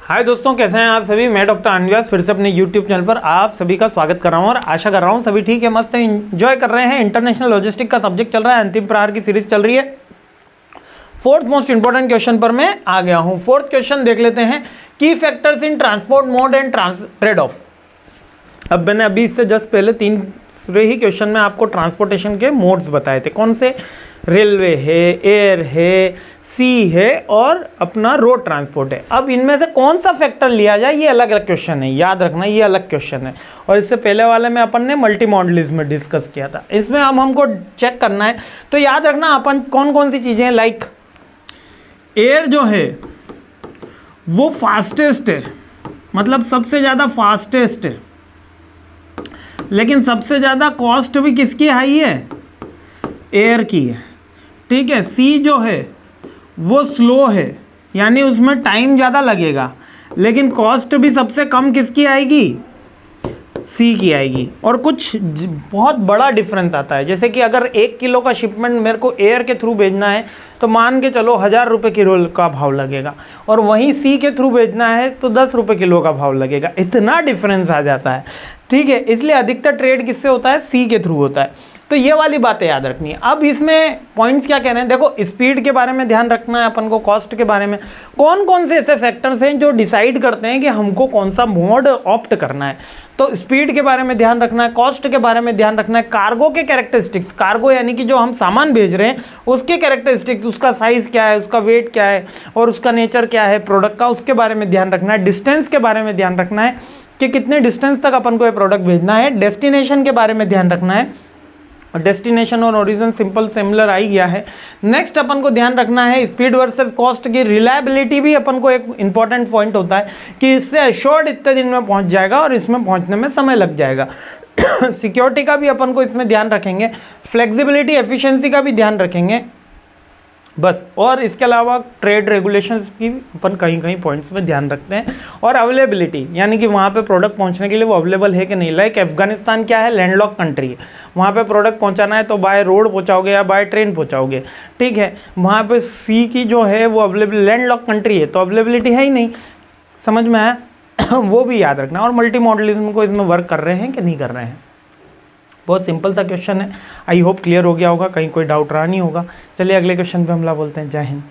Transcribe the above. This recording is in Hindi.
हाय दोस्तों, कैसे हैं आप सभी। मैं डॉक्टर अनव्यास फिर से अपने यूट्यूब चैनल पर आप सभी का स्वागत कर रहा हूं और आशा कर रहा हूं सभी ठीक है, मस्त है, एंजॉय कर रहे हैं। इंटरनेशनल लॉजिस्टिक का सब्जेक्ट चल रहा है, अंतिम प्रहार की सीरीज चल रही है। फोर्थ मोस्ट इंपॉर्टेंट क्वेश्चन पर मैं आ गया हूं। फोर्थ क्वेश्चन देख लेते हैं, की factors in transport mode and trade off. अब मैंने अभी इससे जस्ट पहले तीसरे ही क्वेश्चन में आपको ट्रांसपोर्टेशन के मोड्स बताए थे। कौन से? रेलवे है, एयर है, सी है और अपना रोड ट्रांसपोर्ट है। अब इनमें से कौन सा फैक्टर लिया जाए, ये अलग अलग क्वेश्चन है, याद रखना ये अलग क्वेश्चन है। और इससे पहले वाले में अपन ने मल्टी मॉडलिज्म में डिस्कस किया था। इसमें अब हमको चेक करना है, तो याद रखना अपन कौन कौन सी चीज़ें, लाइक एयर जो है वो फास्टेस्ट है, मतलब सबसे ज़्यादा फास्टेस्ट है, लेकिन सबसे ज़्यादा कॉस्ट भी किसकी हाई है? एयर की है, ठीक है। सी जो है वो स्लो है, यानी उसमें टाइम ज़्यादा लगेगा, लेकिन कॉस्ट भी सबसे कम किसकी आएगी? सी की आएगी। और कुछ बहुत बड़ा डिफरेंस आता है, जैसे कि अगर 1 किलो का शिपमेंट मेरे को एयर के थ्रू भेजना है तो मान के चलो 1000 रुपये किलो का भाव लगेगा, और वहीं सी के थ्रू भेजना है तो 10 रुपये किलो का भाव लगेगा। इतना डिफरेंस आ जाता है, ठीक है। इसलिए अधिकतर ट्रेड किससे होता है? सी के थ्रू होता है। तो ये वाली बातें याद रखनी है। अब इसमें पॉइंट्स क्या कह रहे हैं, देखो स्पीड के बारे में ध्यान रखना है अपन को, कॉस्ट के बारे में, कौन कौन से ऐसे फैक्टर्स हैं जो डिसाइड करते हैं कि हमको कौन सा मोड ऑप्ट करना है। तो स्पीड के बारे में ध्यान रखना है, कॉस्ट के बारे में ध्यान रखना है, कार्गो के कैरेक्टरिस्टिक्स, कार्गो यानी कि जो हम सामान भेज रहे हैं उसके कैरेक्टरिस्टिक्स, उसका साइज़ क्या है, उसका वेट क्या है और उसका नेचर क्या है प्रोडक्ट का, उसके बारे में ध्यान रखना है। डिस्टेंस के बारे में ध्यान रखना है कि कितने डिस्टेंस तक अपन को ये प्रोडक्ट भेजना है। डेस्टिनेशन के बारे में ध्यान रखना है, डेस्टिनेशन और ओरिजिन सिंपल सिमिलर आ ही गया है। नेक्स्ट अपन को ध्यान रखना है स्पीड वर्सेस कॉस्ट की रिलायबिलिटी भी अपन को एक इंपॉर्टेंट पॉइंट होता है कि इससे एश्योर्ड इतने दिन में पहुंच जाएगा और इसमें पहुंचने में समय लग जाएगा। सिक्योरिटी का भी अपन को इसमें ध्यान रखेंगे, फ्लेक्सिबिलिटी एफिशिएंसी का भी ध्यान रखेंगे बस। और इसके अलावा ट्रेड रेगुलेशंस की अपन कहीं कहीं पॉइंट्स में ध्यान रखते हैं। और अवेलेबिलिटी, यानी कि वहाँ पे प्रोडक्ट पहुँचने के लिए वो अवेलेबल है कि नहीं। लाइक अफगानिस्तान क्या है? लैंडलॉक कंट्री है, वहाँ पे प्रोडक्ट पहुँचाना है तो बाय रोड पहुँचाओगे या बाय ट्रेन पहुँचाओगे, ठीक है। वहाँ पे सी की जो है वो अवेलेबल, लैंडलॉक कंट्री है तो अवेलेबिलिटी है ही नहीं, समझ में आया? वो भी याद रखना। और मल्टी मॉडलिज्म को इसमें वर्क कर रहे हैं कि नहीं कर रहे हैं। बहुत सिंपल सा क्वेश्चन है, आई होप क्लियर हो गया होगा, कहीं कोई डाउट रहा नहीं होगा। चलिए अगले क्वेश्चन पे हमला बोलते हैं। जय हिंद।